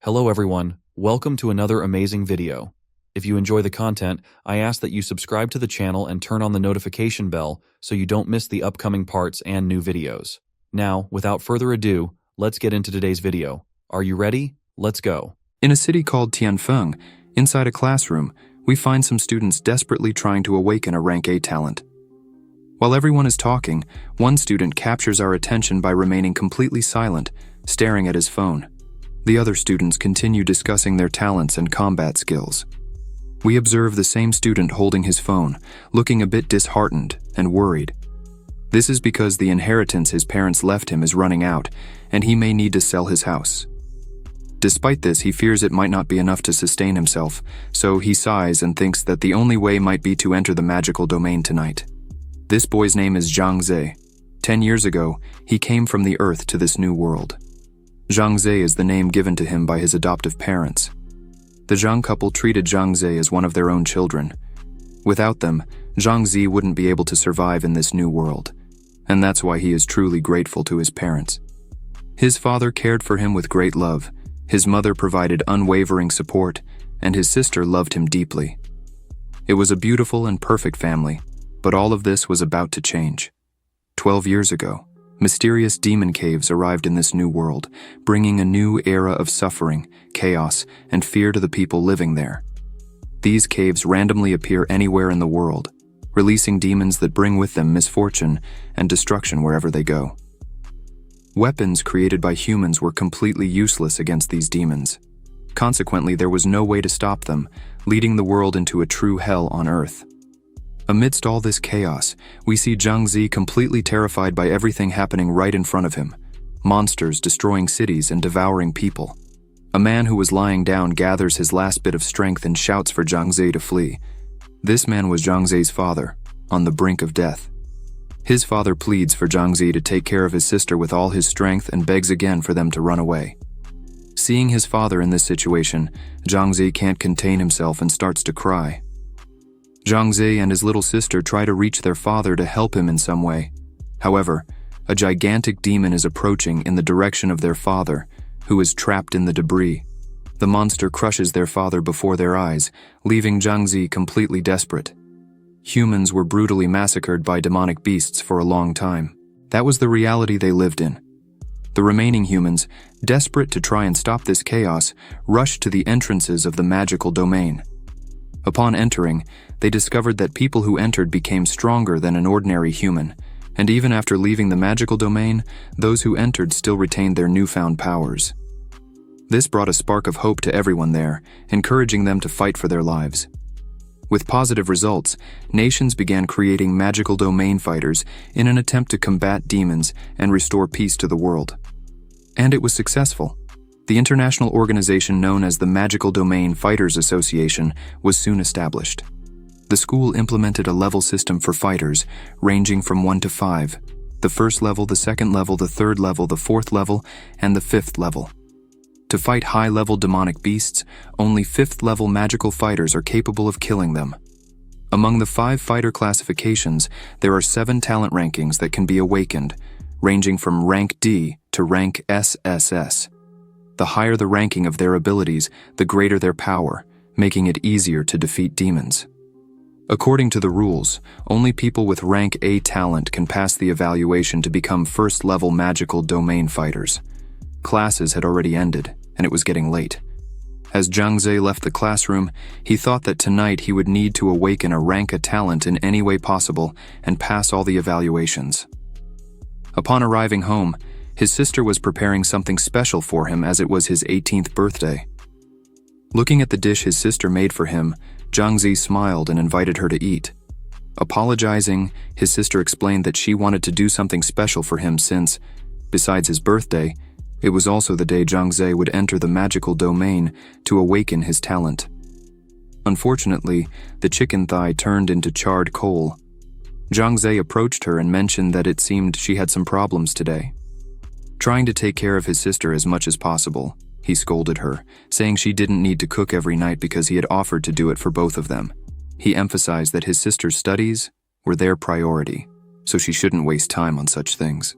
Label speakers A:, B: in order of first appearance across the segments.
A: Hello everyone, welcome to another amazing video. If you enjoy the content, I ask that you subscribe to the channel and turn on the notification bell so you don't miss the upcoming parts and new videos. Now, without further ado, let's get into today's video. Are you ready? Let's go.
B: In a city called Tianfeng, inside a classroom, we find some students desperately trying to awaken a rank A talent. While everyone is talking, one student captures our attention by remaining completely silent, staring at his phone. The other students continue discussing their talents and combat skills. We observe the same student holding his phone, looking a bit disheartened and worried. This is because the inheritance his parents left him is running out, and he may need to sell his house. Despite this, he fears it might not be enough to sustain himself, so he sighs and thinks that the only way might be to enter the magical domain tonight. This boy's name is Zhang Ze. 10 years ago, he came from the earth to this new world. Zhang Ze is the name given to him by his adoptive parents. The Zhang couple treated Zhang Ze as one of their own children. Without them, Zhang Ze wouldn't be able to survive in this new world, and that's why he is truly grateful to his parents. His father cared for him with great love, his mother provided unwavering support, and his sister loved him deeply. It was a beautiful and perfect family, but all of this was about to change. 12 years ago, mysterious demon caves arrived in this new world, bringing a new era of suffering, chaos, and fear to the people living there. These caves randomly appear anywhere in the world, releasing demons that bring with them misfortune and destruction wherever they go. Weapons created by humans were completely useless against these demons. Consequently, there was no way to stop them, leading the world into a true hell on Earth. Amidst all this chaos, we see Zhang Ze completely terrified by everything happening right in front of him. Monsters destroying cities and devouring people. A man who was lying down gathers his last bit of strength and shouts for Zhang Ze to flee. This man was Zhang Ze's father, on the brink of death. His father pleads for Zhang Ze to take care of his sister with all his strength and begs again for them to run away. Seeing his father in this situation, Zhang Ze can't contain himself and starts to cry. Zhang Ze and his little sister try to reach their father to help him in some way. However, a gigantic demon is approaching in the direction of their father, who is trapped in the debris. The monster crushes their father before their eyes, leaving Zhang Ze completely desperate. Humans were brutally massacred by demonic beasts for a long time. That was the reality they lived in. The remaining humans, desperate to try and stop this chaos, rushed to the entrances of the magical domain. Upon entering, they discovered that people who entered became stronger than an ordinary human, and even after leaving the magical domain, those who entered still retained their newfound powers. This brought a spark of hope to everyone there, encouraging them to fight for their lives. With positive results, nations began creating magical domain fighters in an attempt to combat demons and restore peace to the world. And it was successful. The international organization known as the Magical Domain Fighters Association was soon established. The school implemented a level system for fighters, ranging from 1 to 5. The first level, the second level, the third level, the fourth level, and the fifth level. To fight high-level demonic beasts, only 5th-level magical fighters are capable of killing them. Among the 5 fighter classifications, there are 7 talent rankings that can be awakened, ranging from rank D to rank SSS. The higher the ranking of their abilities, the greater their power, making it easier to defeat demons. According to the rules, only people with rank A talent can pass the evaluation to become first-level magical domain fighters. Classes had already ended, and it was getting late. As Zhang Ze left the classroom, he thought that tonight he would need to awaken a rank A talent in any way possible and pass all the evaluations. Upon arriving home, his sister was preparing something special for him as it was his 18th birthday. Looking at the dish his sister made for him, Zhang Ze smiled and invited her to eat. Apologizing, his sister explained that she wanted to do something special for him since, besides his birthday, it was also the day Zhang Ze would enter the magical domain to awaken his talent. Unfortunately, the chicken thigh turned into charred coal. Zhang Ze approached her and mentioned that it seemed she had some problems today. Trying to take care of his sister as much as possible, he scolded her, saying she didn't need to cook every night because he had offered to do it for both of them. He emphasized that his sister's studies were their priority, so she shouldn't waste time on such things.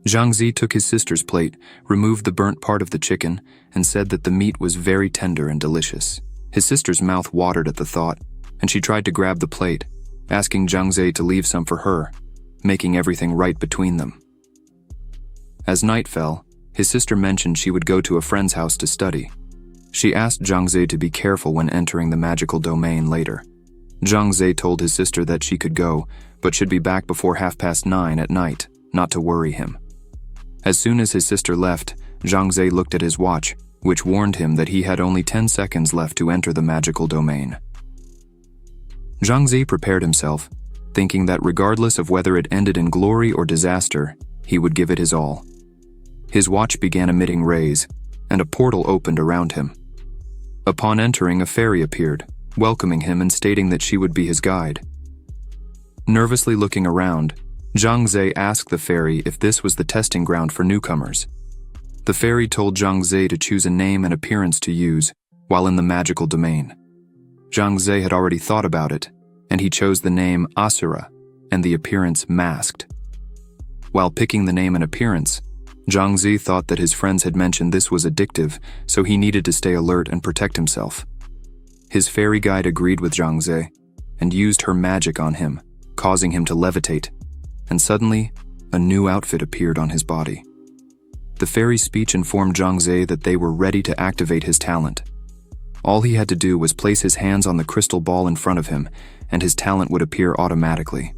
B: Zhang Zi took his sister's plate, removed the burnt part of the chicken, and said that the meat was very tender and delicious. His sister's mouth watered at the thought, and she tried to grab the plate, asking Zhang Zi to leave some for her, making everything right between them. As night fell, his sister mentioned she would go to a friend's house to study. She asked Zhang Zi to be careful when entering the magical domain later. Zhang Zi told his sister that she could go, but should be back before 9:30 at night, not to worry him. As soon as his sister left, Zhang Zi looked at his watch, which warned him that he had only 10 seconds left to enter the magical domain. Zhang Zi prepared himself, thinking that regardless of whether it ended in glory or disaster, he would give it his all. His watch began emitting rays, and a portal opened around him. Upon entering, a fairy appeared, welcoming him and stating that she would be his guide. Nervously looking around, Zhang Zi asked the fairy if this was the testing ground for newcomers. The fairy told Zhang Zi to choose a name and appearance to use while in the magical domain. Zhang Zi had already thought about it, and he chose the name Asura and the appearance Masked. While picking the name and appearance, Zhang Zi thought that his friends had mentioned this was addictive, so he needed to stay alert and protect himself. His fairy guide agreed with Zhang Zi and used her magic on him, causing him to levitate, and suddenly, a new outfit appeared on his body. The fairy's speech informed Zhang Zi that they were ready to activate his talent. All he had to do was place his hands on the crystal ball in front of him, and his talent would appear automatically.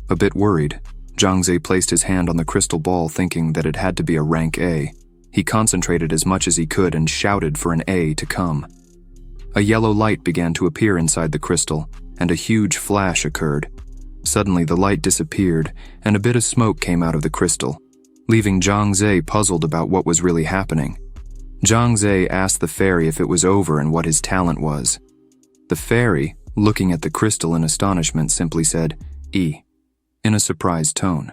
B: A bit worried, Zhang Zi placed his hand on the crystal ball thinking that it had to be a rank A. He concentrated as much as he could and shouted for an A to come. A yellow light began to appear inside the crystal, and a huge flash occurred. Suddenly the light disappeared, and a bit of smoke came out of the crystal, leaving Zhang Zi puzzled about what was really happening. Zhang Zi asked the fairy if it was over and what his talent was. The fairy, looking at the crystal in astonishment, simply said, "E," in a surprised tone.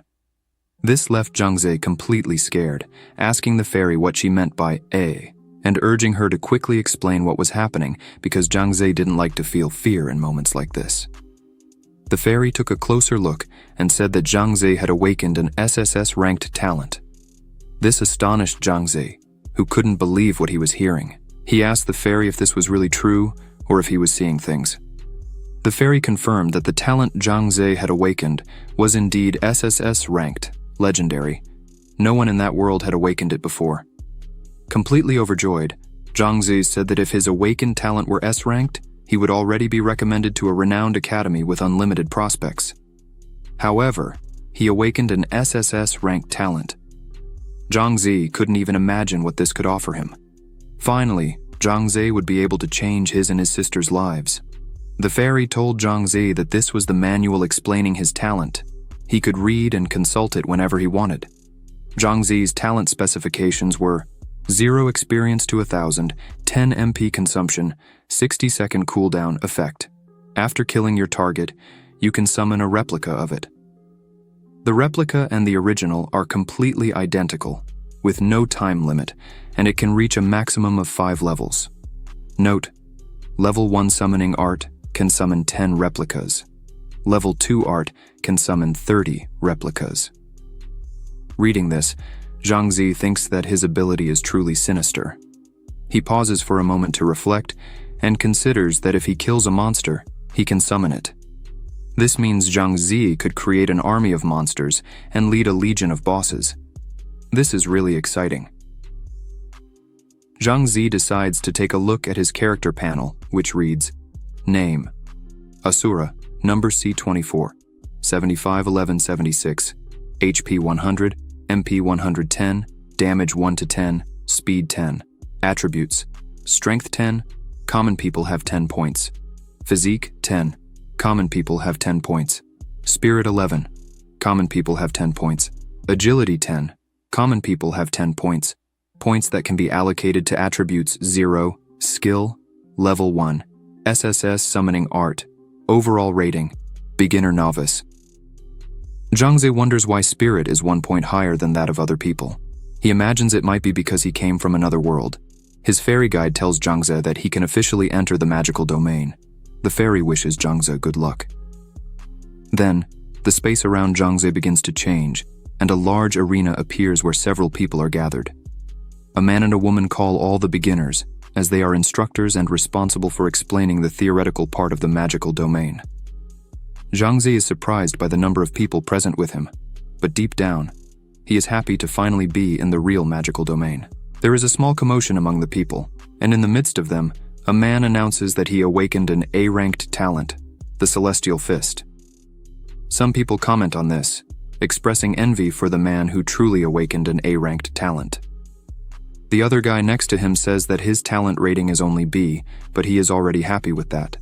B: This left Zhang Zi completely scared, asking the fairy what she meant by A, and urging her to quickly explain what was happening because Zhang Zi didn't like to feel fear in moments like this. The fairy took a closer look and said that Zhang Zi had awakened an SSS ranked talent. This astonished Zhang Zi, who couldn't believe what he was hearing. He asked the fairy if this was really true or if he was seeing things. The fairy confirmed that the talent Zhang Zi had awakened was indeed SSS ranked, legendary. No one in that world had awakened it before. Completely overjoyed, Zhang Zi said that if his awakened talent were S-ranked, he would already be recommended to a renowned academy with unlimited prospects. However, he awakened an SSS-ranked talent. Zhang Zi couldn't even imagine what this could offer him. Finally, Zhang Zi would be able to change his and his sister's lives. The fairy told Zhang Zi that this was the manual explaining his talent. He could read and consult it whenever he wanted. Zhang Zi's talent specifications were 0 experience to 1,000, 10 MP consumption, 60-second cooldown effect. After killing your target, you can summon a replica of it. The replica and the original are completely identical, with no time limit, and it can reach a maximum of 5 levels. Note: Level 1 summoning art can summon 10 replicas. Level 2 art can summon 30 replicas. Reading this, Zhang Zi thinks that his ability is truly sinister. He pauses for a moment to reflect and considers that if he kills a monster, he can summon it. This means Zhang Zi could create an army of monsters and lead a legion of bosses. This is really exciting. Zhang Zi decides to take a look at his character panel, which reads, Name: Asura, number C24, 751176, HP 100, MP 110, damage 1 to 10, speed 10. Attributes: Strength 10, common people have 10 points. Physique 10, common people have 10 points. Spirit 11, common people have 10 points. Agility 10, common people have 10 points. Points that can be allocated to attributes 0, skill, level 1, SSS summoning art, overall rating, beginner novice. Zhang Zi wonders why spirit is 1 point higher than that of other people. He imagines it might be because he came from another world. His fairy guide tells Zhang Zi that he can officially enter the magical domain. The fairy wishes Zhang Zi good luck. Then, the space around Zhang Zi begins to change, and a large arena appears where several people are gathered. A man and a woman call all the beginners, as they are instructors and responsible for explaining the theoretical part of the magical domain. Zhang Zi is surprised by the number of people present with him, but deep down, he is happy to finally be in the real magical domain. There is a small commotion among the people, and in the midst of them, a man announces that he awakened an A-ranked talent, the Celestial Fist. Some people comment on this, expressing envy for the man who truly awakened an A-ranked talent. The other guy next to him says that his talent rating is only B, but he is already happy with that.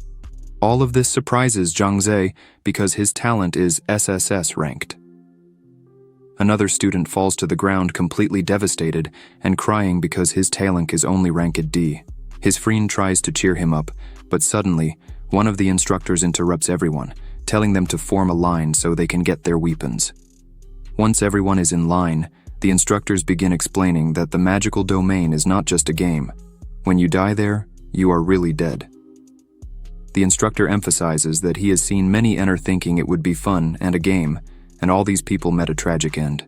B: All of this surprises Zhang Zi because his talent is SSS ranked. Another student falls to the ground completely devastated and crying because his talent is only ranked D. His friend tries to cheer him up, but suddenly, one of the instructors interrupts everyone, telling them to form a line so they can get their weapons. Once everyone is in line, the instructors begin explaining that the magical domain is not just a game. When you die there, you are really dead. The instructor emphasizes that he has seen many enter thinking it would be fun and a game, and all these people met a tragic end.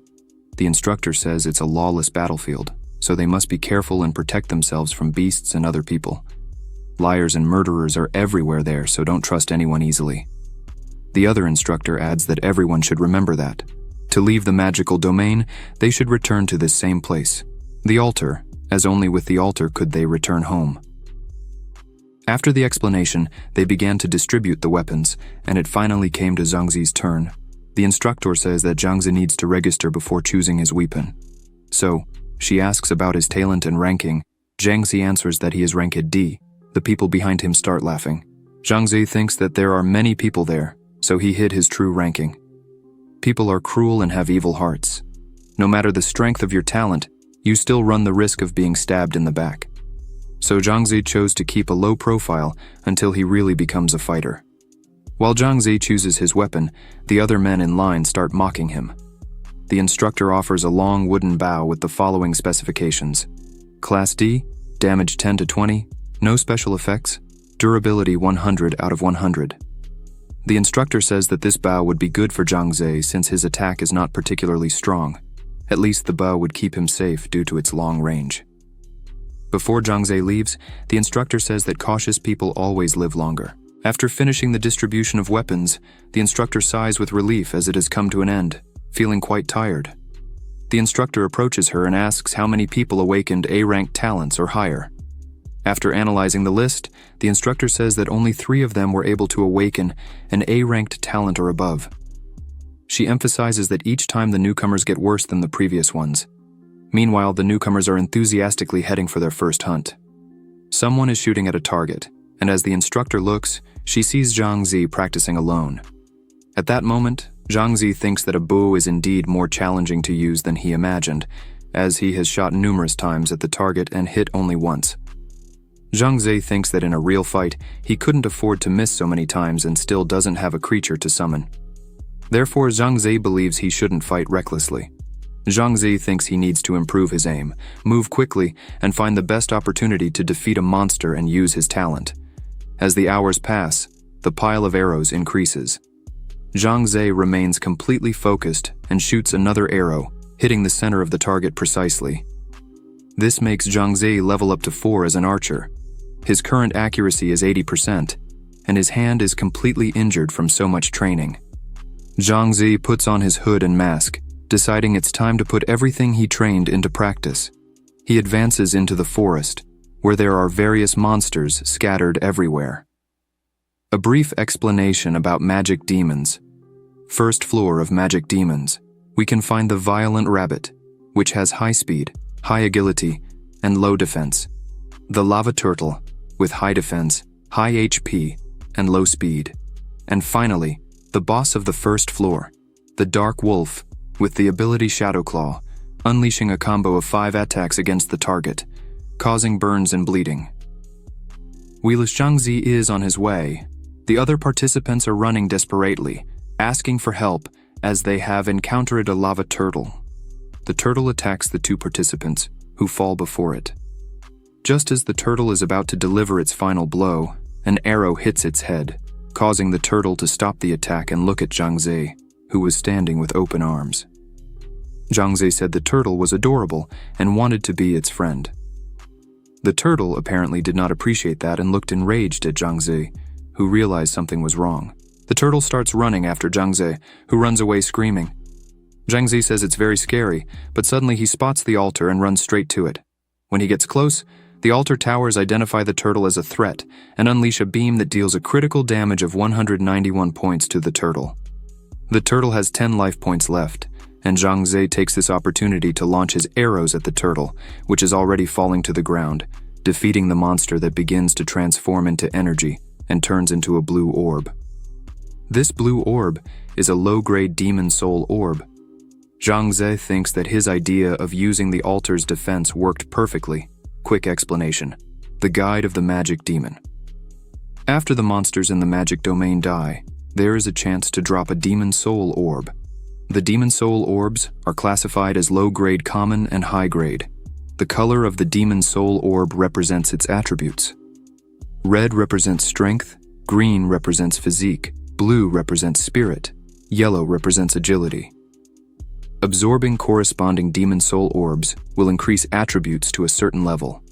B: The instructor says it's a lawless battlefield, so they must be careful and protect themselves from beasts and other people. Liars and murderers are everywhere there, so don't trust anyone easily. The other instructor adds that everyone should remember that. To leave the magical domain, they should return to this same place, the altar, as only with the altar could they return home. After the explanation, they began to distribute the weapons, and it finally came to Zhang Zi's turn. The instructor says that Zhang Zi needs to register before choosing his weapon. So, she asks about his talent and ranking. Zhang Zi answers that he is ranked D. The people behind him start laughing. Zhang Zi thinks that there are many people there, so he hid his true ranking. People are cruel and have evil hearts. No matter the strength of your talent, you still run the risk of being stabbed in the back. So Zhang Zi chose to keep a low profile until he really becomes a fighter. While Zhang Zi chooses his weapon, the other men in line start mocking him. The instructor offers a long wooden bow with the following specifications. Class D, damage 10 to 20, no special effects, durability 100 out of 100. The instructor says that this bow would be good for Zhang Zi since his attack is not particularly strong. At least the bow would keep him safe due to its long range. Before Zhang Zi leaves, the instructor says that cautious people always live longer. After finishing the distribution of weapons, the instructor sighs with relief as it has come to an end, feeling quite tired. The instructor approaches her and asks how many people awakened A-ranked talents or higher. After analyzing the list, the instructor says that only 3 of them were able to awaken an A-ranked talent or above. She emphasizes that each time the newcomers get worse than the previous ones. Meanwhile, the newcomers are enthusiastically heading for their first hunt. Someone is shooting at a target, and as the instructor looks, she sees Zhang Zi practicing alone. At that moment, Zhang Zi thinks that a bow is indeed more challenging to use than he imagined, as he has shot numerous times at the target and hit only once. Zhang Zi thinks that in a real fight, he couldn't afford to miss so many times and still doesn't have a creature to summon. Therefore, Zhang Zi believes he shouldn't fight recklessly. Zhang Zi thinks he needs to improve his aim, move quickly, and find the best opportunity to defeat a monster and use his talent. As the hours pass, the pile of arrows increases. Zhang Zi remains completely focused and shoots another arrow, hitting the center of the target precisely. This makes Zhang Zi level up to 4 as an archer. His current accuracy is 80%, and his hand is completely injured from so much training. Zhang Zi puts on his hood and mask, deciding it's time to put everything he trained into practice. He advances into the forest, where there are various monsters scattered everywhere. A brief explanation about magic demons. First floor of magic demons, we can find the violent rabbit, which has high speed, high agility, and low defense. The lava turtle, with high defense, high HP, and low speed. And finally, the boss of the first floor, the dark wolf, with the ability Shadow Claw, unleashing a combo of 5 attacks against the target, causing burns and bleeding. While Zhang Zi is on his way, the other participants are running desperately, asking for help as they have encountered a lava turtle. The turtle attacks the 2 participants, who fall before it. Just as the turtle is about to deliver its final blow, an arrow hits its head, causing the turtle to stop the attack and look at Zhang Zi, who was standing with open arms. Zhang said the turtle was adorable and wanted to be its friend. The turtle apparently did not appreciate that and looked enraged at Zhang, who realized something was wrong. The turtle starts running after Zhang, who runs away screaming. Zhang says it's very scary, but suddenly he spots the altar and runs straight to it. When he gets close, the altar towers identify the turtle as a threat and unleash a beam that deals a critical damage of 191 points to the turtle. The turtle has 10 life points left, and Zhang takes this opportunity to launch his arrows at the turtle, which is already falling to the ground, defeating the monster that begins to transform into energy and turns into a blue orb. This blue orb is a low-grade demon soul orb. Zhang thinks that his idea of using the altar's defense worked perfectly. Quick explanation: the guide of the magic demon. After the monsters in the magic domain die, there is a chance to drop a demon soul orb. The demon soul orbs are classified as low-grade common and high-grade. The color of the demon soul orb represents its attributes. Red represents strength, green represents physique, blue represents spirit, yellow represents agility. Absorbing corresponding demon soul orbs will increase attributes to a certain level.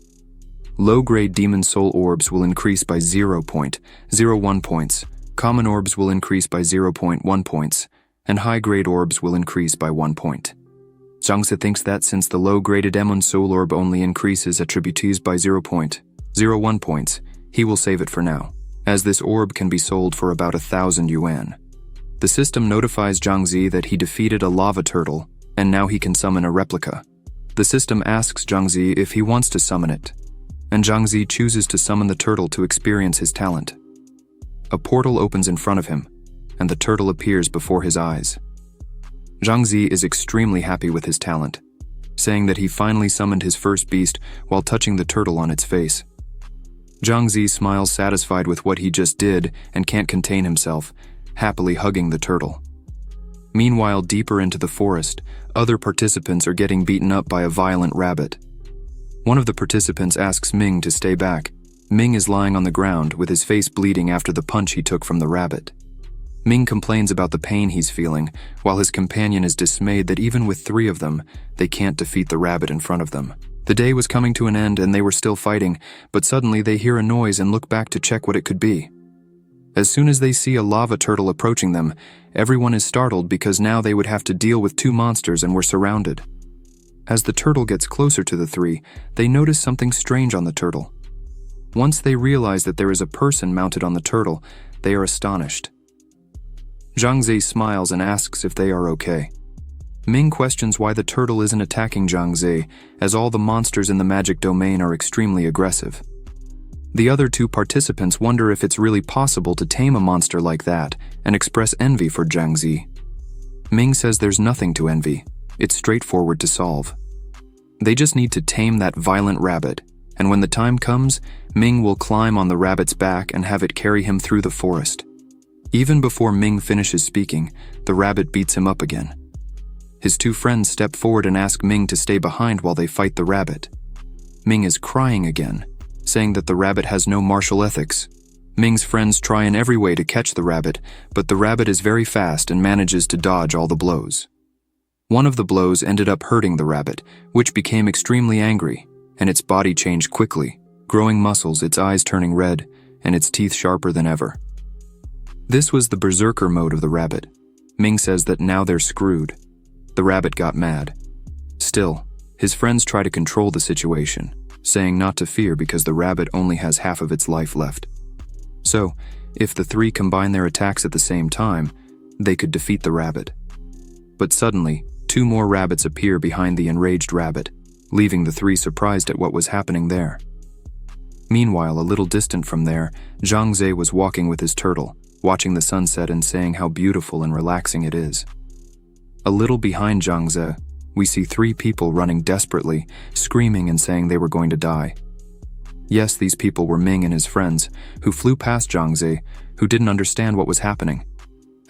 B: Low-grade demon soul orbs will increase by 0.01 points, common orbs will increase by 0.1 points, and high-grade orbs will increase by 1 point. Zhang thinks that since the low-graded demon soul orb only increases attributes by 0.01 points, he will save it for now, as this orb can be sold for about 1,000 yuan. The system notifies Zhang that he defeated a lava turtle, and now he can summon a replica. The system asks Zhang if he wants to summon it, and Zhang chooses to summon the turtle to experience his talent. A portal opens in front of him, and the turtle appears before his eyes. Zhang is extremely happy with his talent, saying that he finally summoned his first beast while touching the turtle on its face. Zhang smiles satisfied with what he just did and can't contain himself, happily hugging the turtle. Meanwhile, deeper into the forest, other participants are getting beaten up by a violent rabbit. One of the participants asks Ming to stay back. Ming is lying on the ground with his face bleeding after the punch he took from the rabbit. Ming complains about the pain he's feeling, while his companion is dismayed that even with 3 of them, they can't defeat the rabbit in front of them. The day was coming to an end and they were still fighting, but suddenly they hear a noise and look back to check what it could be. As soon as they see a lava turtle approaching them, everyone is startled because now they would have to deal with 2 monsters and were surrounded. As the turtle gets closer to the 3, they notice something strange on the turtle. Once they realize that there is a person mounted on the turtle, they are astonished. Zhang smiles and asks if they are okay. Ming questions why the turtle isn't attacking Zhang, as all the monsters in the magic domain are extremely aggressive. The other 2 participants wonder if it's really possible to tame a monster like that and express envy for Zhang. Ming says there's nothing to envy. It's straightforward to solve. They just need to tame that violent rabbit, and when the time comes, Ming will climb on the rabbit's back and have it carry him through the forest. Even before Ming finishes speaking, the rabbit beats him up again. His 2 friends step forward and ask Ming to stay behind while they fight the rabbit. Ming is crying again, saying that the rabbit has no martial ethics. Ming's friends try in every way to catch the rabbit, but the rabbit is very fast and manages to dodge all the blows. One of the blows ended up hurting the rabbit, which became extremely angry, and its body changed quickly, growing muscles, its eyes turning red, and its teeth sharper than ever. This was the berserker mode of the rabbit. Ming says that now they're screwed. The rabbit got mad. Still, his friends try to control the situation, saying not to fear because the rabbit only has half of its life left. So, if the 3 combine their attacks at the same time, they could defeat the rabbit. But suddenly, 2 more rabbits appear behind the enraged rabbit, leaving the 3 surprised at what was happening there. Meanwhile, a little distant from there, Zhang was walking with his turtle, watching the sunset and saying how beautiful and relaxing it is. A little behind Zhang, we see 3 people running desperately, screaming and saying they were going to die. Yes, these people were Ming and his friends, who flew past Zhang, who didn't understand what was happening.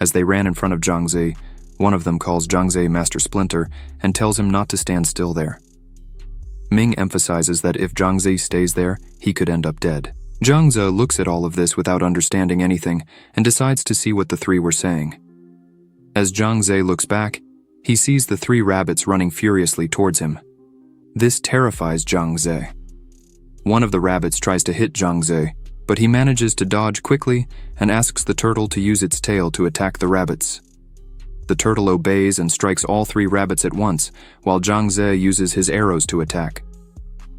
B: As they ran in front of Zhang, one of them calls Zhang Master Splinter and tells him not to stand still there. Ming emphasizes that if Zhang stays there, he could end up dead. Zhang looks at all of this without understanding anything and decides to see what the 3 were saying. As Zhang looks back, He sees the 3 rabbits running furiously towards him. This terrifies Zhang Ze. One of the rabbits tries to hit Zhang Ze, but he manages to dodge quickly and asks the turtle to use its tail to attack the rabbits. The turtle obeys and strikes all 3 rabbits at once, while Zhang Ze uses his arrows to attack.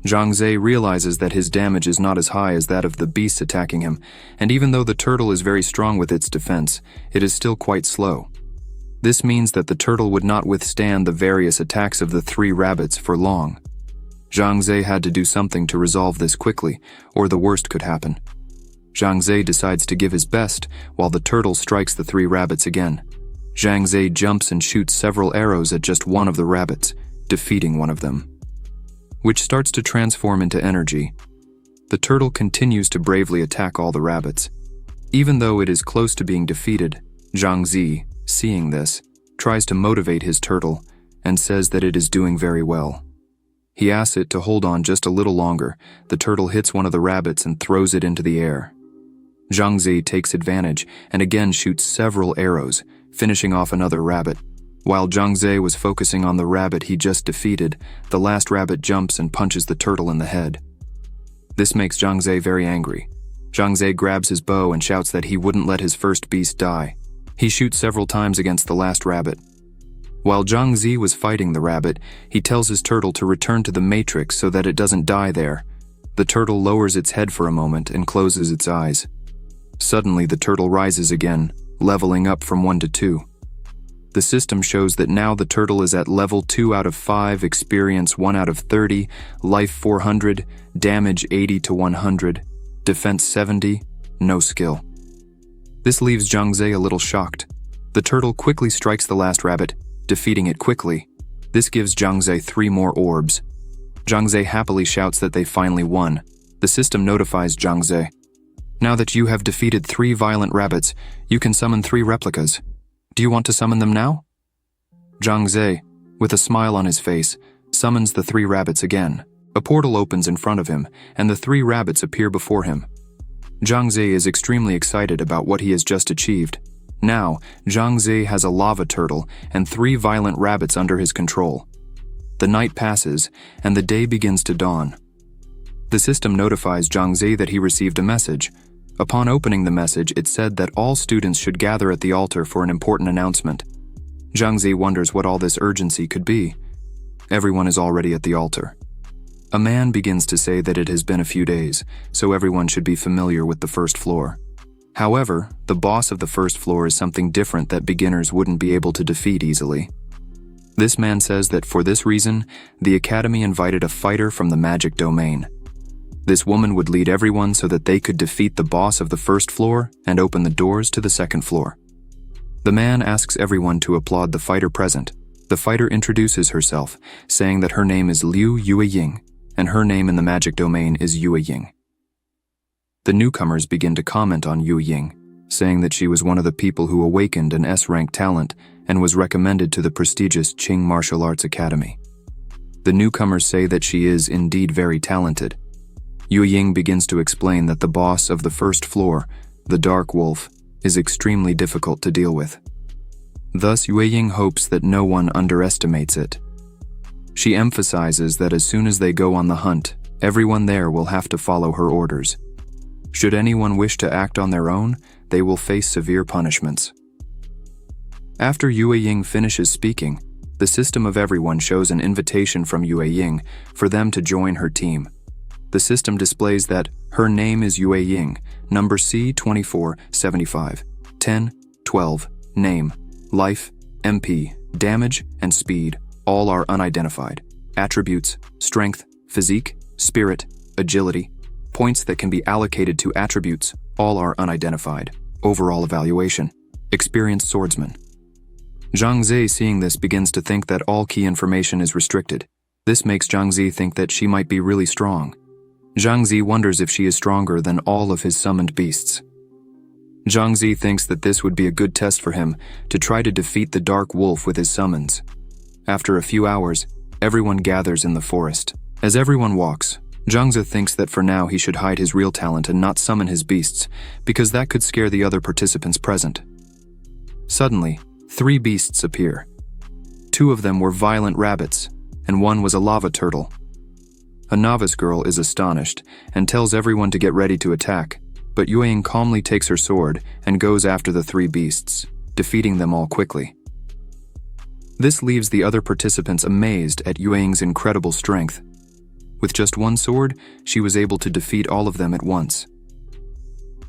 B: Zhang Ze realizes that his damage is not as high as that of the beasts attacking him, and even though the turtle is very strong with its defense, it is still quite slow. This means that the turtle would not withstand the various attacks of the 3 rabbits for long. Zhang Ze had to do something to resolve this quickly, or the worst could happen. Zhang Ze decides to give his best, while the turtle strikes the 3 rabbits again. Zhang Ze jumps and shoots several arrows at just one of the rabbits, defeating one of them, which starts to transform into energy. The turtle continues to bravely attack all the rabbits. Even though it is close to being defeated, Zhang Ze, seeing this, tries to motivate his turtle and says that it is doing very well. He asks it to hold on just a little longer. The turtle hits one of the rabbits and throws it into the air. Zhang Ze takes advantage and again shoots several arrows, finishing off another rabbit. While Zhang Ze was focusing on the rabbit he just defeated, the last rabbit jumps and punches the turtle in the head. This makes Zhang Ze very angry. Zhang Ze grabs his bow and shouts that he wouldn't let his first beast die. He shoots several times against the last rabbit. While Zhang Ze was fighting the rabbit, he tells his turtle to return to the matrix so that it doesn't die there. The turtle lowers its head for a moment and closes its eyes. Suddenly, the turtle rises again, leveling up from 1 to 2. The system shows that now the turtle is at level 2 out of 5, experience 1 out of 30, life 400, damage 80 to 100, defense 70, no skill. This leaves Zhang Ze a little shocked. The turtle quickly strikes the last rabbit, defeating it quickly. This gives Zhang Ze 3 more orbs. Zhang Ze happily shouts that they finally won. The system notifies Zhang Ze. Now that you have defeated 3 violent rabbits, you can summon 3 replicas. Do you want to summon them now? Zhang Ze, with a smile on his face, summons the 3 rabbits again. A portal opens in front of him, and the 3 rabbits appear before him. Zhang Ze is extremely excited about what he has just achieved. Now, Zhang Ze has a lava turtle and 3 violent rabbits under his control. The night passes, and the day begins to dawn. The system notifies Zhang Ze that he received a message. Upon opening the message, it said that all students should gather at the altar for an important announcement. Zhang Ze wonders what all this urgency could be. Everyone is already at the altar. A man begins to say that it has been a few days, so everyone should be familiar with the first floor. However, the boss of the first floor is something different that beginners wouldn't be able to defeat easily. This man says that for this reason, the academy invited a fighter from the magic domain. This woman would lead everyone so that they could defeat the boss of the first floor and open the doors to the second floor. The man asks everyone to applaud the fighter present. The fighter introduces herself, saying that her name is Liu Yueying, and her name in the magic domain is Yueying. The newcomers begin to comment on Yueying, saying that she was one of the people who awakened an S-rank talent and was recommended to the prestigious Qing Martial Arts Academy. The newcomers say that she is indeed very talented. Yueying begins to explain that the boss of the first floor, the Dark Wolf, is extremely difficult to deal with. Thus, Yueying hopes that no one underestimates it. She emphasizes that as soon as they go on the hunt, everyone there will have to follow her orders. Should anyone wish to act on their own, they will face severe punishments. After Yueying finishes speaking, the system of everyone shows an invitation from Yueying for them to join her team. The system displays that her name is Yueying, number C2475, 10, 12, name, life, MP, damage, and speed, all are unidentified. Attributes, strength, physique, spirit, agility, points that can be allocated to attributes, all are unidentified. Overall evaluation, experienced swordsman. Zhang Ze, seeing this, begins to think that all key information is restricted. This makes Zhang Ze think that she might be really strong. Zhang Ze wonders if she is stronger than all of his summoned beasts. Zhang Ze thinks that this would be a good test for him to try to defeat the Dark Wolf with his summons. After a few hours, everyone gathers in the forest. As everyone walks, Zhang Ze thinks that for now he should hide his real talent and not summon his beasts, because that could scare the other participants present. Suddenly, 3 beasts appear. 2 of them were violent rabbits, and 1 was a lava turtle. A novice girl is astonished and tells everyone to get ready to attack, but Yueying calmly takes her sword and goes after the 3 beasts, defeating them all quickly. This leaves the other participants amazed at Yueying's incredible strength. With just 1 sword, she was able to defeat all of them at once.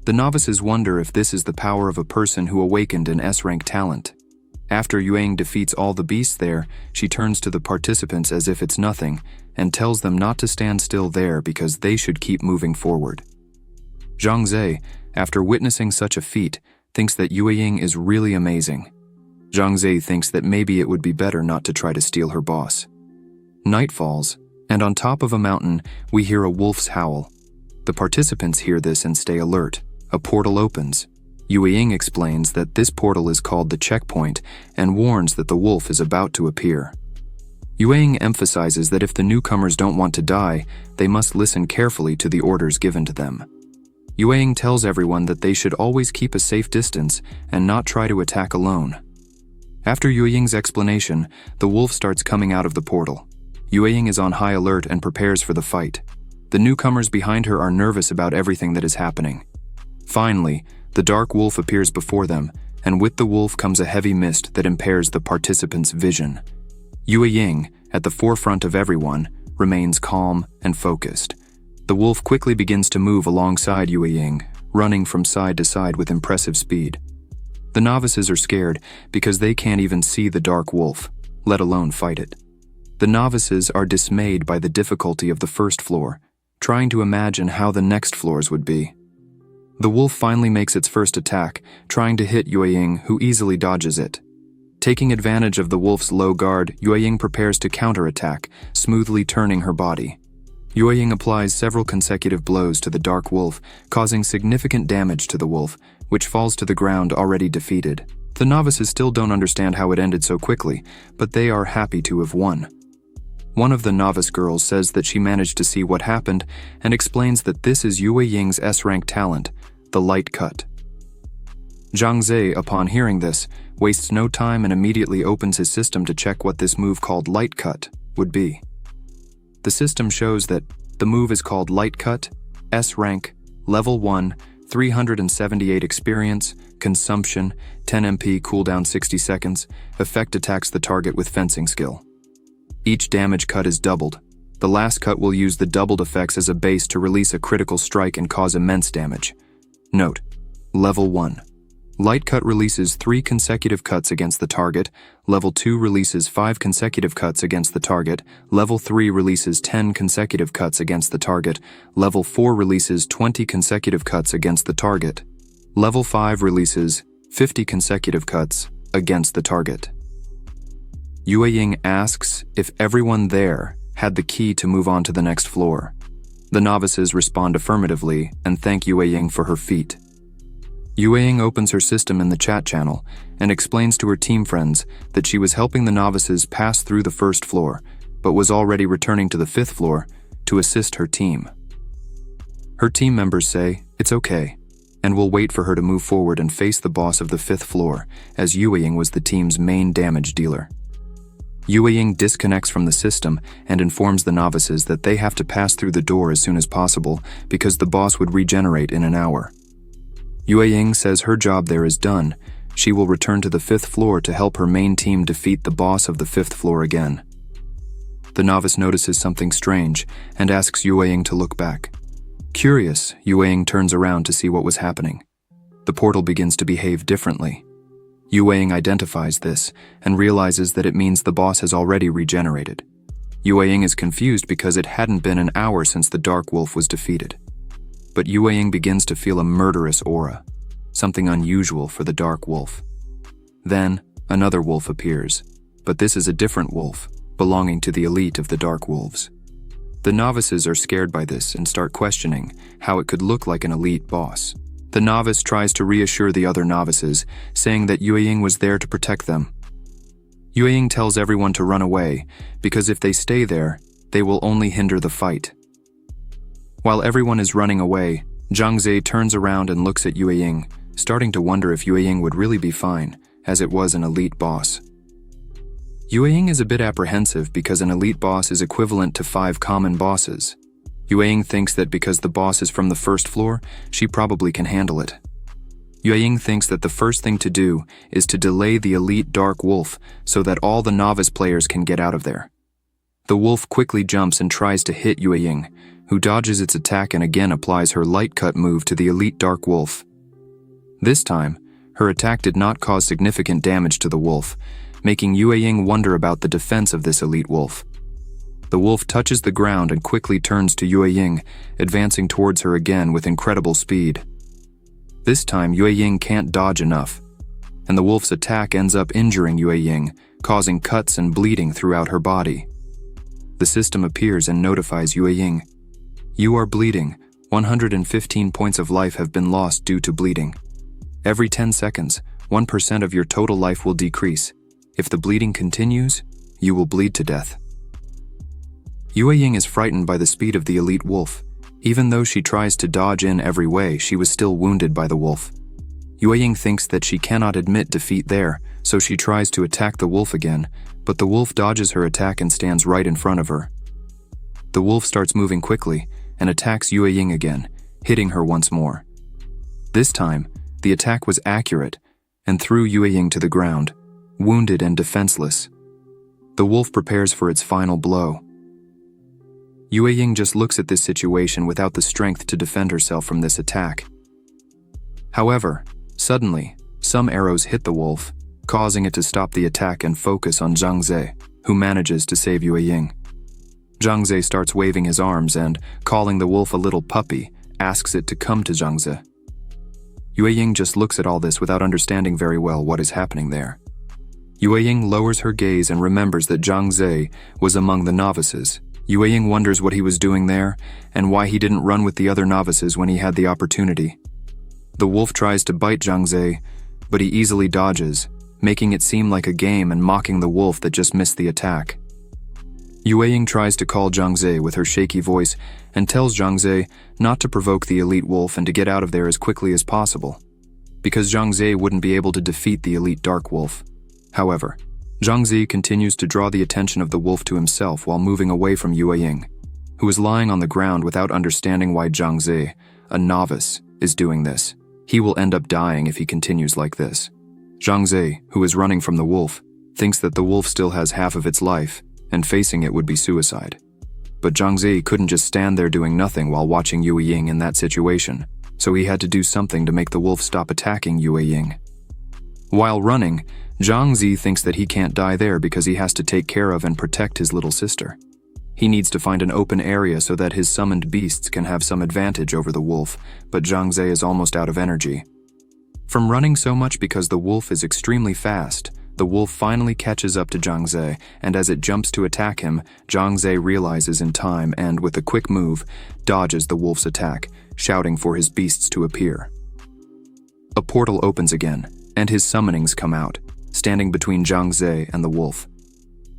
B: The novices wonder if this is the power of a person who awakened an S-rank talent. After Yueying defeats all the beasts there, she turns to the participants as if it's nothing and tells them not to stand still there because they should keep moving forward. Zhang Zhe, after witnessing such a feat, thinks that Yueying is really amazing. Zhang Zhe thinks that maybe it would be better not to try to steal her boss. Night falls, and on top of a mountain, we hear a wolf's howl. The participants hear this and stay alert. A portal opens. Yueying explains that this portal is called the checkpoint and warns that the wolf is about to appear. Yueying emphasizes that if the newcomers don't want to die, they must listen carefully to the orders given to them. Yueying tells everyone that they should always keep a safe distance and not try to attack alone. After Yueying's explanation, the wolf starts coming out of the portal. Yueying is on high alert and prepares for the fight. The newcomers behind her are nervous about everything that is happening. Finally, the dark wolf appears before them, and with the wolf comes a heavy mist that impairs the participants' vision. Yueying, at the forefront of everyone, remains calm and focused. The wolf quickly begins to move alongside Yueying, running from side to side with impressive speed. The novices are scared because they can't even see the dark wolf, let alone fight it. The novices are dismayed by the difficulty of the first floor, trying to imagine how the next floors would be. The wolf finally makes its first attack, trying to hit Yueying, who easily dodges it. Taking advantage of the wolf's low guard, Yueying prepares to counterattack, smoothly turning her body. Yueying applies several consecutive blows to the dark wolf, causing significant damage to the wolf, which falls to the ground already defeated. The novices still don't understand how it ended so quickly, but they are happy to have won. One of the novice girls says that she managed to see what happened and explains that this is Yueying's S-rank talent, the light cut. Zhang Zhe, upon hearing this, wastes no time and immediately opens his system to check what this move called light cut would be. The system shows that the move is called light cut, S-rank, level 1, 378 experience, consumption, 10 MP cooldown 60 seconds, effect attacks the target with fencing skill. Each damage cut is doubled. The last cut will use the doubled effects as a base to release a critical strike and cause immense damage. Note: Level 1. Light cut releases 3 consecutive cuts against the target. Level 2 releases 5 consecutive cuts against the target. Level 3 releases 10 consecutive cuts against the target. Level 4 releases 20 consecutive cuts against the target. Level 5 releases 50 consecutive cuts against the target. Yueying asks if everyone there had the key to move on to the next floor. The novices respond affirmatively and thank Yueying for her feat. Yueying opens her system in the chat channel and explains to her team friends that she was helping the novices pass through the first floor, but was already returning to the 5th floor to assist her team. Her team members say it's okay, and will wait for her to move forward and face the boss of the 5th floor, as Yueying was the team's main damage dealer. Yueying disconnects from the system and informs the novices that they have to pass through the door as soon as possible because the boss would regenerate in an hour. Yueying says her job there is done. She will return to the 5th floor to help her main team defeat the boss of the 5th floor again. The novice notices something strange and asks Yueying to look back. Curious, Yueying turns around to see what was happening. The portal begins to behave differently. Yueying identifies this and realizes that it means the boss has already regenerated. Yueying is confused because it hadn't been an hour since the Dark Wolf was defeated. But Yueying begins to feel a murderous aura, something unusual for the Dark Wolf. Then, another wolf appears, but this is a different wolf, belonging to the elite of the Dark Wolves. The novices are scared by this and start questioning how it could look like an elite boss. The novice tries to reassure the other novices, saying that Yueying was there to protect them. Yueying tells everyone to run away, because if they stay there, they will only hinder the fight. While everyone is running away, Zhang Zhe turns around and looks at Yueying, starting to wonder if Yueying would really be fine, as it was an elite boss. Yueying is a bit apprehensive because an elite boss is equivalent to 5 common bosses. Yueying thinks that because the boss is from the first floor, she probably can handle it. Yueying thinks that the first thing to do is to delay the elite dark wolf so that all the novice players can get out of there. The wolf quickly jumps and tries to hit Yueying, who dodges its attack and again applies her light cut move to the elite dark wolf. This time, her attack did not cause significant damage to the wolf, making Yueying wonder about the defense of this elite wolf. The wolf touches the ground and quickly turns to Yueying, advancing towards her again with incredible speed. This time, Yueying can't dodge enough, and the wolf's attack ends up injuring Yueying, causing cuts and bleeding throughout her body. The system appears and notifies Yueying. You are bleeding. 115 points of life have been lost due to bleeding. Every 10 seconds, 1% of your total life will decrease. If the bleeding continues, you will bleed to death. Yueying is frightened by the speed of the elite wolf. Even though she tries to dodge in every way, she was still wounded by the wolf. Yueying thinks that she cannot admit defeat there, so she tries to attack the wolf again, but the wolf dodges her attack and stands right in front of her. The wolf starts moving quickly and attacks Yueying again, hitting her once more. This time, the attack was accurate and threw Yueying to the ground, wounded and defenseless. The wolf prepares for its final blow. Yueying just looks at this situation without the strength to defend herself from this attack. However, suddenly, some arrows hit the wolf, causing it to stop the attack and focus on Zhang Ze, who manages to save Yueying. Zhang Ze starts waving his arms and, calling the wolf a little puppy, asks it to come to Zhang Ze. Yueying just looks at all this without understanding very well what is happening there. Yueying lowers her gaze and remembers that Zhang Ze was among the novices. Yueying wonders what he was doing there and why he didn't run with the other novices when he had the opportunity. The wolf tries to bite Zhang Ze, but he easily dodges, making it seem like a game and mocking the wolf that just missed the attack. Yueying tries to call Zhang Ze with her shaky voice and tells Zhang Ze not to provoke the elite wolf and to get out of there as quickly as possible, because Zhang Ze wouldn't be able to defeat the elite dark wolf. However, Zhang Ze continues to draw the attention of the wolf to himself while moving away from Yueying, who is lying on the ground without understanding why Zhang Ze, a novice, is doing this. He will end up dying if he continues like this. Zhang Ze, who is running from the wolf, thinks that the wolf still has half of its life, and facing it would be suicide. But Zhang Ze couldn't just stand there doing nothing while watching Yueying in that situation, so he had to do something to make the wolf stop attacking Yueying. While running, Zhang Ze thinks that he can't die there because he has to take care of and protect his little sister. He needs to find an open area so that his summoned beasts can have some advantage over the wolf, but Zhang Ze is almost out of energy. From running so much because the wolf is extremely fast, the wolf finally catches up to Zhang Ze, and as it jumps to attack him, Zhang Ze realizes in time and, with a quick move, dodges the wolf's attack, shouting for his beasts to appear. A portal opens again, and his summonings come out, standing between Zhang Ze and the wolf.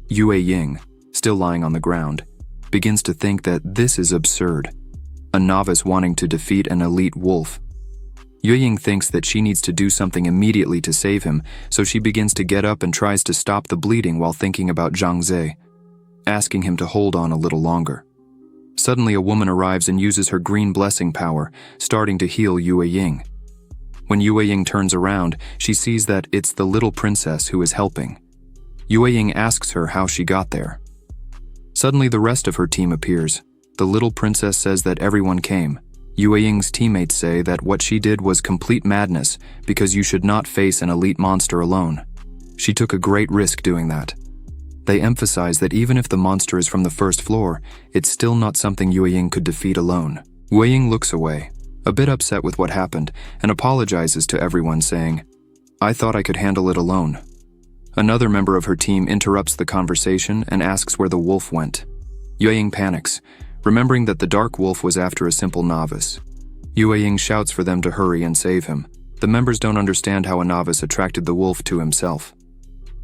B: Yueying, still lying on the ground, begins to think that this is absurd. A novice wanting to defeat an elite wolf. Yueying thinks that she needs to do something immediately to save him, so she begins to get up and tries to stop the bleeding while thinking about Zhang Ze, asking him to hold on a little longer. Suddenly a woman arrives and uses her green blessing power, starting to heal Yueying. When Yueying turns around, she sees that it's the little princess who is helping. Yueying asks her how she got there. Suddenly the rest of her team appears. The little princess says that everyone came. Yueying's teammates say that what she did was complete madness because you should not face an elite monster alone. She took a great risk doing that. They emphasize that even if the monster is from the first floor, it's still not something Yueying could defeat alone. Yueying looks away, a bit upset with what happened, and apologizes to everyone, saying, "I thought I could handle it alone." Another member of her team interrupts the conversation and asks where the wolf went. Yueying panics, remembering that the dark wolf was after a simple novice. Yueying shouts for them to hurry and save him. The members don't understand how a novice attracted the wolf to himself.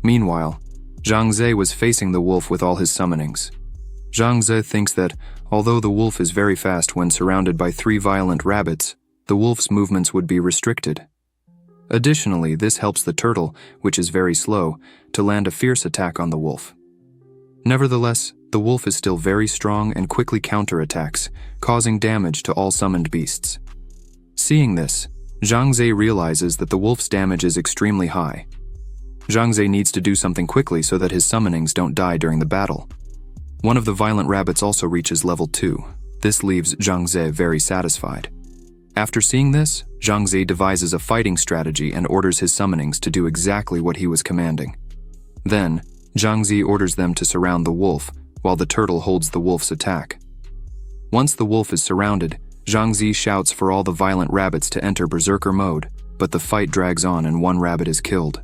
B: Meanwhile, Zhang Ze was facing the wolf with all his summonings. Zhang Ze thinks that, although the wolf is very fast when surrounded by 3 violent rabbits, the wolf's movements would be restricted. Additionally, this helps the turtle, which is very slow, to land a fierce attack on the wolf. Nevertheless, the wolf is still very strong and quickly counterattacks, causing damage to all summoned beasts. Seeing this, Zhang Ze realizes that the wolf's damage is extremely high. Zhang Ze needs to do something quickly so that his summonings don't die during the battle. One of the violent rabbits also reaches level 2. This leaves Zhang Ze very satisfied. After seeing this, Zhang Ze devises a fighting strategy and orders his summonings to do exactly what he was commanding. Then, Zhang Ze orders them to surround the wolf, while the turtle holds the wolf's attack. Once the wolf is surrounded, Zhang Ze shouts for all the violent rabbits to enter berserker mode, but the fight drags on and one rabbit is killed.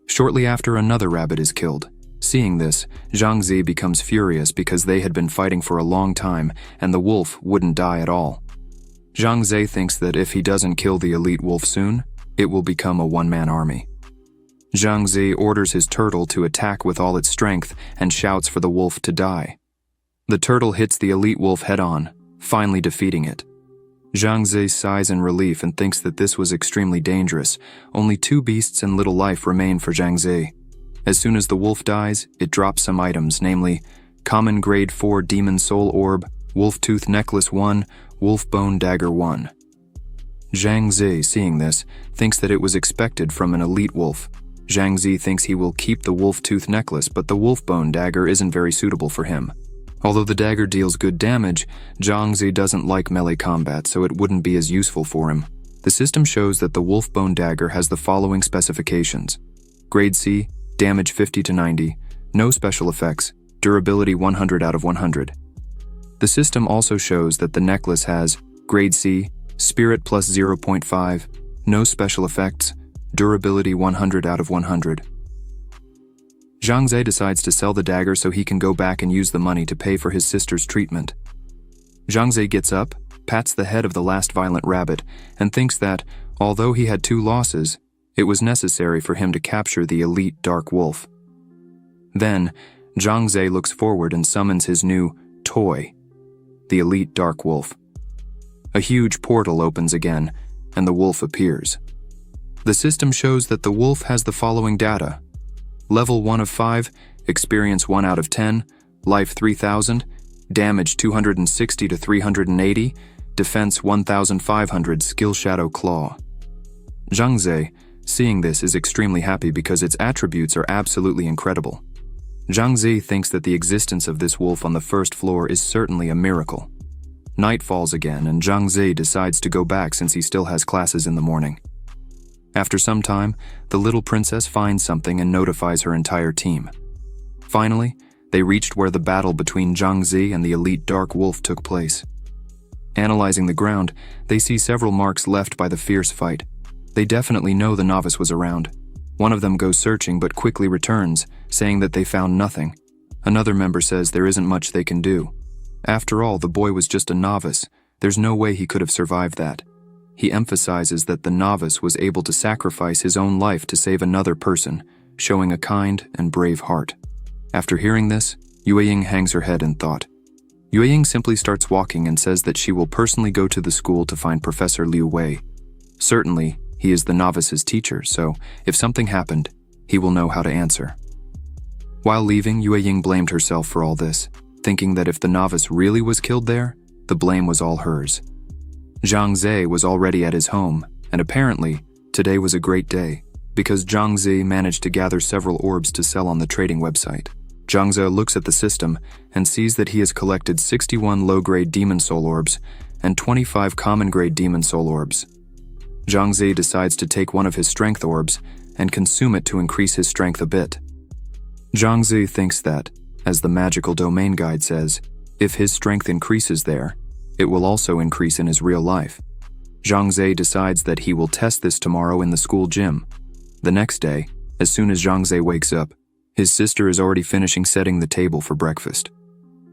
B: Shortly after, another rabbit is killed. Seeing this, Zhang Ze becomes furious because they had been fighting for a long time and the wolf wouldn't die at all. Zhang Ze thinks that if he doesn't kill the elite wolf soon, it will become a one-man army. Zhang Ze orders his turtle to attack with all its strength and shouts for the wolf to die. The turtle hits the elite wolf head-on, finally defeating it. Zhang Ze sighs in relief and thinks that this was extremely dangerous. Only 2 beasts and little life remain for Zhang Ze. As soon as the wolf dies, it drops some items, namely Common Grade 4 Demon Soul Orb, Wolf Tooth Necklace 1, Wolf Bone Dagger 1. Zhang Ze, seeing this, thinks that it was expected from an elite wolf. Zhang Ze thinks he will keep the wolf tooth necklace, but the wolf bone dagger isn't very suitable for him. Although the dagger deals good damage, Zhang Ze doesn't like melee combat, so it wouldn't be as useful for him. The system shows that the wolf bone dagger has the following specifications. Grade C, damage 50 to 90, no special effects, durability 100 out of 100. The system also shows that the necklace has Grade C, spirit plus 0.5, no special effects, durability 100 out of 100. Zhang Ze decides to sell the dagger so he can go back and use the money to pay for his sister's treatment. Zhang Ze gets up, pats the head of the last violent rabbit, and thinks that, although he had 2 losses, it was necessary for him to capture the elite dark wolf. Then, Zhang Ze looks forward and summons his new toy, the elite dark wolf. A huge portal opens again, and the wolf appears. The system shows that the wolf has the following data. Level 1 of 5, experience 1 out of 10, life 3000, damage 260 to 380, defense 1500, skill shadow claw. Zhang Ze, seeing this, is extremely happy because its attributes are absolutely incredible. Zhang Ze thinks that the existence of this wolf on the first floor is certainly a miracle. Night falls again and Zhang Ze decides to go back since he still has classes in the morning. After some time, the little princess finds something and notifies her entire team. Finally, they reached where the battle between Zhang Ze and the elite dark wolf took place. Analyzing the ground, they see several marks left by the fierce fight. They definitely know the novice was around. One of them goes searching but quickly returns, saying that they found nothing. Another member says there isn't much they can do. After all, the boy was just a novice. There's no way he could have survived that. He emphasizes that the novice was able to sacrifice his own life to save another person, showing a kind and brave heart. After hearing this, Yueying hangs her head in thought. Yueying simply starts walking and says that she will personally go to the school to find Professor Liu Wei. Certainly, he is the novice's teacher, so if something happened, he will know how to answer. While leaving, Yueying blamed herself for all this, thinking that if the novice really was killed there, the blame was all hers. Zhang Ze was already at his home, and apparently, today was a great day, because Zhang Ze managed to gather several orbs to sell on the trading website. Zhang Ze looks at the system and sees that he has collected 61 low-grade Demon Soul Orbs and 25 common-grade Demon Soul Orbs. Zhang Ze decides to take one of his Strength Orbs and consume it to increase his strength a bit. Zhang Ze thinks that, as the magical domain guide says, if his strength increases there, it will also increase in his real life. Zhang Ze decides that he will test this tomorrow in the school gym. The next day, as soon as Zhang Ze wakes up, his sister is already finishing setting the table for breakfast.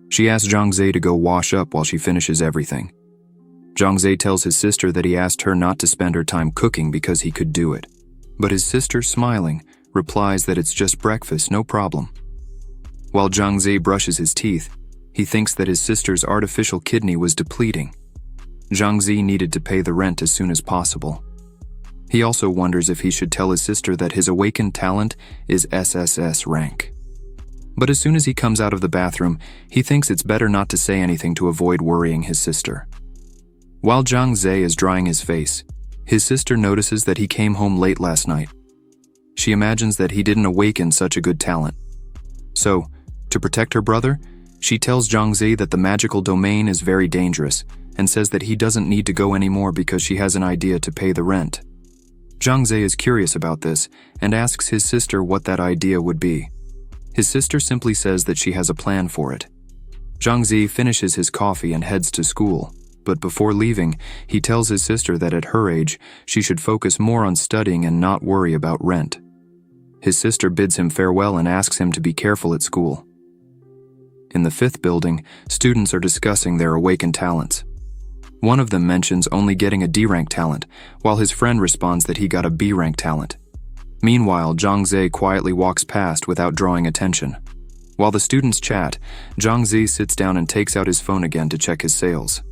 B: She asks Zhang Ze to go wash up while she finishes everything. Zhang Ze tells his sister that he asked her not to spend her time cooking because he could do it. But his sister, smiling, replies that it's just breakfast, no problem. While Zhang Ze brushes his teeth, he thinks that his sister's artificial kidney was depleting. Zhang Ze needed to pay the rent as soon as possible. He also wonders if he should tell his sister that his awakened talent is SSS rank. But as soon as he comes out of the bathroom, he thinks it's better not to say anything to avoid worrying his sister. While Zhang Zhe is drying his face, his sister notices that he came home late last night. She imagines that he didn't awaken such a good talent. So, to protect her brother, she tells Zhang Zhe that the magical domain is very dangerous and says that he doesn't need to go anymore because she has an idea to pay the rent. Zhang Zhe is curious about this and asks his sister what that idea would be. His sister simply says that she has a plan for it. Zhang Zhe finishes his coffee and heads to school, but before leaving, he tells his sister that at her age, she should focus more on studying and not worry about rent. His sister bids him farewell and asks him to be careful at school. In the 5th building, students are discussing their awakened talents. One of them mentions only getting a D-rank talent, while his friend responds that he got a B-rank talent. Meanwhile, Zhang Zhe quietly walks past without drawing attention. While the students chat, Zhang Zhe sits down and takes out his phone again to check his sales.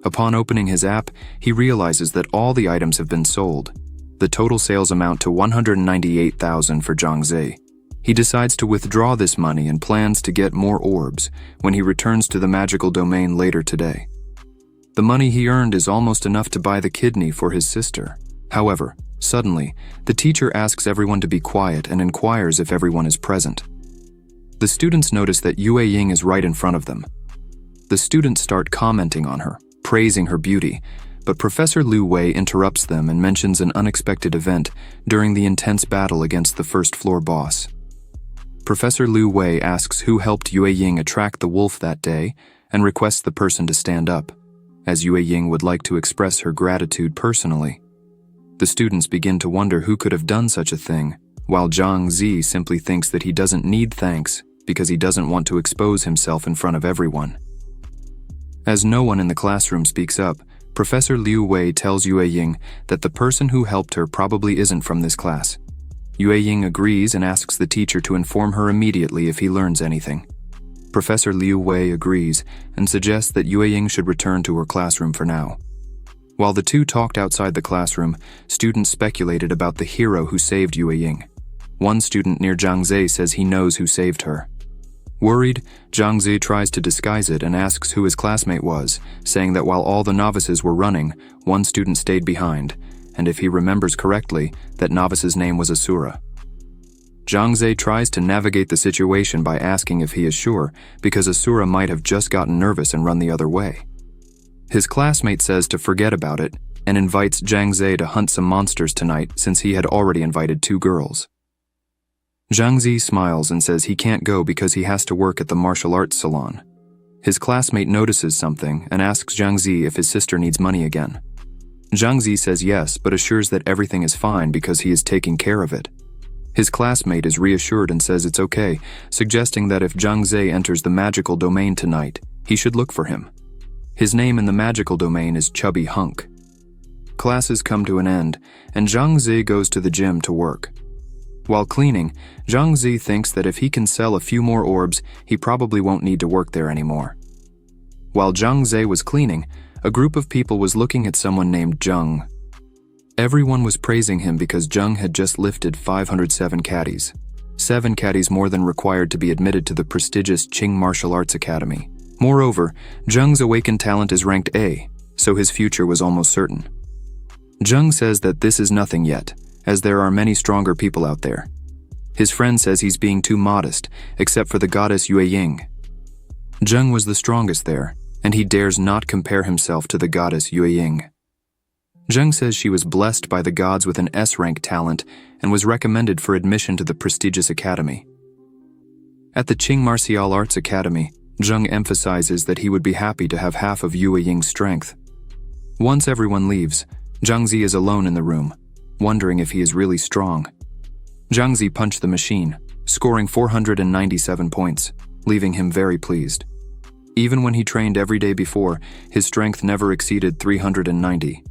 B: Upon opening his app, he realizes that all the items have been sold. The total sales amount to 198,000 for Zhang Zhe. He decides to withdraw this money and plans to get more orbs when he returns to the magical domain later today. The money he earned is almost enough to buy the kidney for his sister. However, suddenly, the teacher asks everyone to be quiet and inquires if everyone is present. The students notice that Yue Ying is right in front of them. The students start commenting on her, praising her beauty, but Professor Liu Wei interrupts them and mentions an unexpected event during the intense battle against the first-floor boss. Professor Liu Wei asks who helped Yue Ying attract the wolf that day and requests the person to stand up, as Yue Ying would like to express her gratitude personally. The students begin to wonder who could have done such a thing, while Zhang Zhe simply thinks that he doesn't need thanks because he doesn't want to expose himself in front of everyone. As no one in the classroom speaks up, Professor Liu Wei tells Yue Ying that the person who helped her probably isn't from this class. Yue Ying agrees and asks the teacher to inform her immediately if he learns anything. Professor Liu Wei agrees and suggests that Yue Ying should return to her classroom for now. While the two talked outside the classroom, students speculated about the hero who saved Yue Ying. One student near Zhang Zhe says he knows who saved her. Worried, Zhang Zhe tries to disguise it and asks who his classmate was, saying that while all the novices were running, one student stayed behind, and if he remembers correctly, that novice's name was Asura. Zhang Zhe tries to navigate the situation by asking if he is sure, because Asura might have just gotten nervous and run the other way. His classmate says to forget about it and invites Zhang Zhe to hunt some monsters tonight since he had already invited 2 girls. Zhang Zhe smiles and says he can't go because he has to work at the martial arts salon. His classmate notices something and asks Zhang Zhe if his sister needs money again. Zhang Zhe says yes, but assures that everything is fine because he is taking care of it. His classmate is reassured and says it's okay, suggesting that if Zhang Zhe enters the magical domain tonight, he should look for him. His name in the magical domain is Chubby Hunk. Classes come to an end, and Zhang Zhe goes to the gym to work. While cleaning, Zhang Zhe thinks that if he can sell a few more orbs, he probably won't need to work there anymore. While Zhang Zhe was cleaning, a group of people was looking at someone named Zheng. Everyone was praising him because Zheng had just lifted 507 caddies, 7 caddies more than required to be admitted to the prestigious Qing Martial Arts Academy. Moreover, Zheng's awakened talent is ranked A, so his future was almost certain. Zheng says that this is nothing yet, as there are many stronger people out there. His friend says he's being too modest, except for the goddess Yue Ying. Zheng was the strongest there, and he dares not compare himself to the goddess Yue Ying. Zheng says she was blessed by the gods with an S-rank talent and was recommended for admission to the prestigious academy. At the Qing Martial Arts Academy, Zheng emphasizes that he would be happy to have half of Yue Ying's strength. Once everyone leaves, Zhang Zhe is alone in the room, wondering if he is really strong. Zhang Zhe punched the machine, scoring 497 points, leaving him very pleased. Even when he trained every day before, his strength never exceeded 390.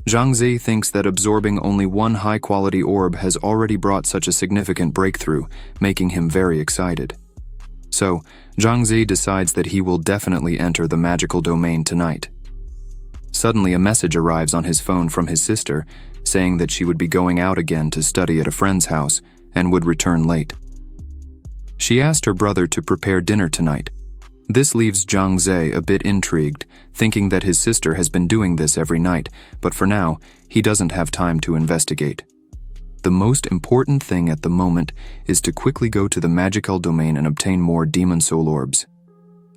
B: Zhang Zhe thinks that absorbing only one high-quality orb has already brought such a significant breakthrough, making him very excited. So, Zhang Zhe decides that he will definitely enter the magical domain tonight. Suddenly, a message arrives on his phone from his sister saying that she would be going out again to study at a friend's house and would return late. She asked her brother to prepare dinner tonight. This leaves Zhang Ze a bit intrigued, thinking that his sister has been doing this every night, but for now, he doesn't have time to investigate. The most important thing at the moment is to quickly go to the magical domain and obtain more demon soul orbs.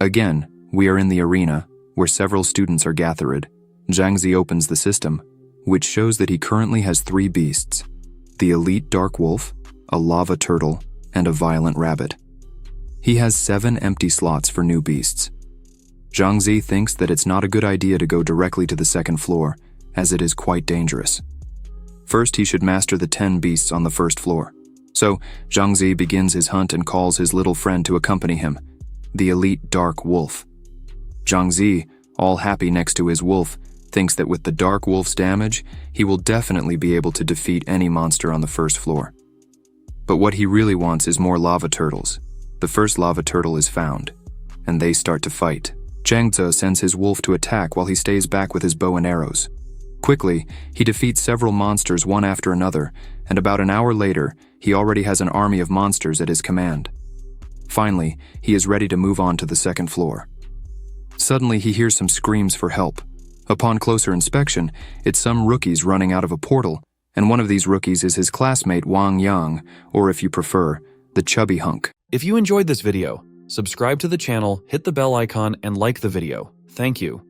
B: Again, we are in the arena, where several students are gathered. Zhang Ze opens the system, which shows that he currently has 3 beasts: the elite dark wolf, a lava turtle, and a violent rabbit. He has 7 empty slots for new beasts. Zhang Ze thinks that it's not a good idea to go directly to the second floor, as it is quite dangerous. First, he should master the 10 beasts on the first floor. So, Zhang Ze begins his hunt and calls his little friend to accompany him, the elite dark wolf. Zhang Ze, all happy next to his wolf, thinks that with the dark wolf's damage, he will definitely be able to defeat any monster on the first floor. But what he really wants is more lava turtles. The first lava turtle is found, and they start to fight. Zhang Ze sends his wolf to attack while he stays back with his bow and arrows. Quickly, he defeats several monsters one after another, and about an hour later, he already has an army of monsters at his command. Finally, he is ready to move on to the second floor. Suddenly, he hears some screams for help. Upon closer inspection, it's some rookies running out of a portal, and one of these rookies is his classmate Wang Yang, or if you prefer, the chubby hunk.
A: If you enjoyed this video, subscribe to the channel, hit the bell icon, and like the video. Thank you.